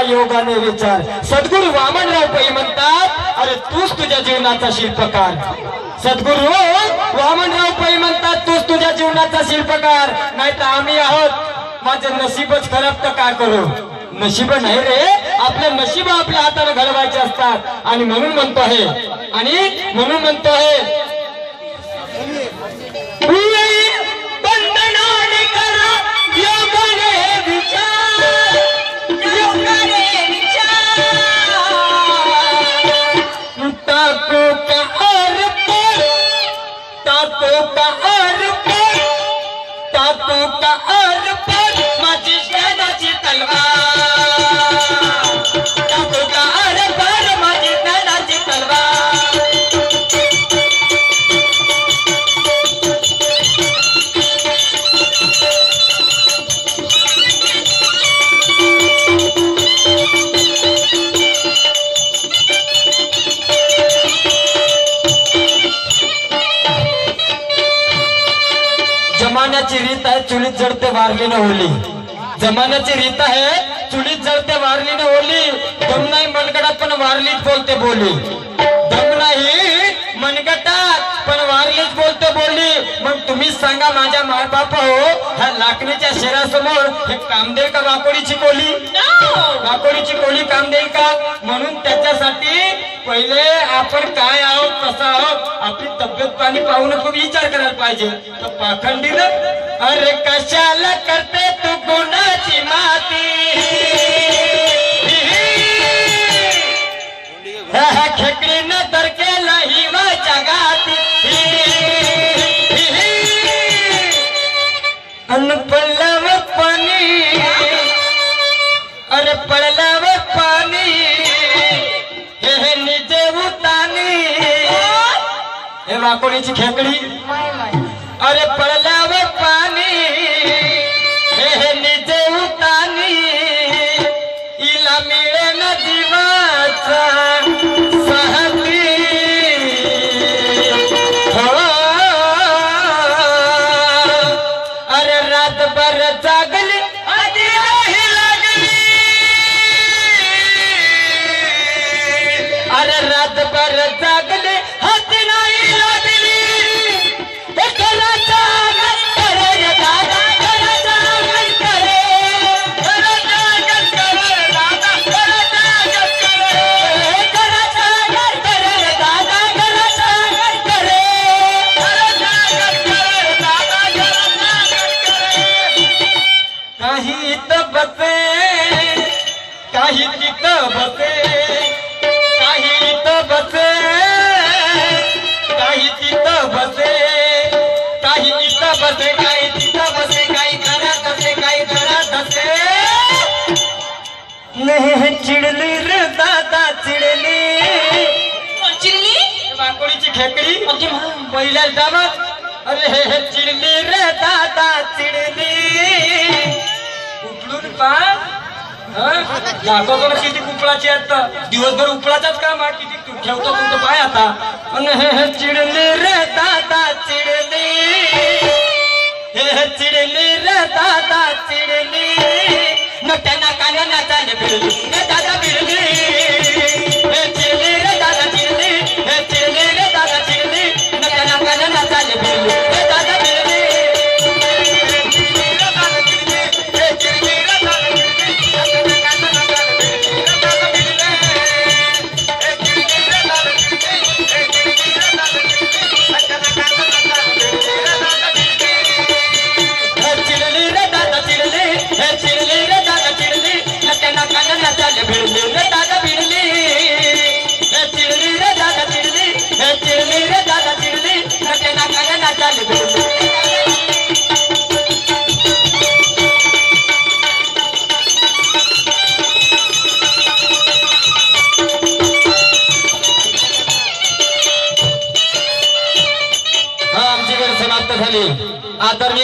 योगाने विचार। सद्गुरु वामनराव पै म्हणतात, अरे तूच तुझ्या जीवनाचा शिल्पकार। सद्गुरु वामनराव पै म्हणतात, तूच तुझ्या जीवनाचा शिल्पकार, नाही तर आम्ही आहोत। माझे नशीबच खराब तर काय करू? नशीब नाही रे, आपले नशीब आपल्या हाताने घडवायचे असतात। आणि म्हणून म्हणतो आहे, बंधनाने करा योगाने विचार, योगाने विचार, ताको का अर्पण, ताको का अर्पण, ताको का अर्पण, माझी ज्ञानाची तलवार, ताको का अर्पण, माझी ज्ञानाची तलवार। जमान्याची रीत आहे, चुलीत जळते वारली न ओली। जमान्याची रीत आहे, चुलीत जळते वारली न ओली। दम नाही मनगटात पण वारलीच बोलते बोली, दम नाही मनगटात पण वारलीच बोलते बोली। मग तुम्हीच सांगा माझ्या मायबाप हो, ह्या लाकणीच्या शेरासमोर हे काम देईल का वाकोडीची कोली? वाकोडीची कोली काम देईल का? म्हणून त्याच्यासाठी पहिले आपण काय आहोत, कसं आहोत, आपली तब्येत पाणी पाहून खूप विचार करायला पाहिजे। तर पाखंडीनं अरे कशाला करते तू गुणाची माती, खेकडीनं तर केलं हिवाच्या गाती, अन पडल्याव पाणी, अरे पडल्याव पाणी, हे निजे उतानी, हे वाकोडीची खेकडी, अरे पडल्यावर पाणी, हे निजे उतानी, इला मिळे न जीवाचा साहसी, हो अरे रातभर जागली आधी नाही लागली, अरे रातभर जागली हाती नाही लागली, कराचा गट करे दादा, कराचा गट करे, कराचा गट करे दादा, कराचा गट करे, कराचा गट करे दादा, कराचा गट करे, कराचा गट करे दादा, कराचा गट करे। काही इथं बसे, काही तिथं बसे, काही इथं बसे, काही तिथं बसे, काही इथं बसे, काही तिथं बसे, काही घरात असे, काही घरात असे, नाही चिडली रे दादा चिडली, चिडली वाकोडीची खेकडी पहिल्या दाबात, अरे हे चिडली रे दादा चिडली, उठलून पा दाखवतो ना किती कुपळाची आता, दिवसभर उपळाचाच काम आहे, किती ठेवतो तुमचं पाय आता, अन हे चिडली रे दादा चिडली, हे चिडली रे दादा चिडली, नट्या नाकाने नाचायला भिडली रे दादा भिडली, हे चिडली रे दादा चिडली, हे चिडली रे दादा चिडली, नट्या नाकाने नाचायला भिडली रे दादा भिडली। आदरणीय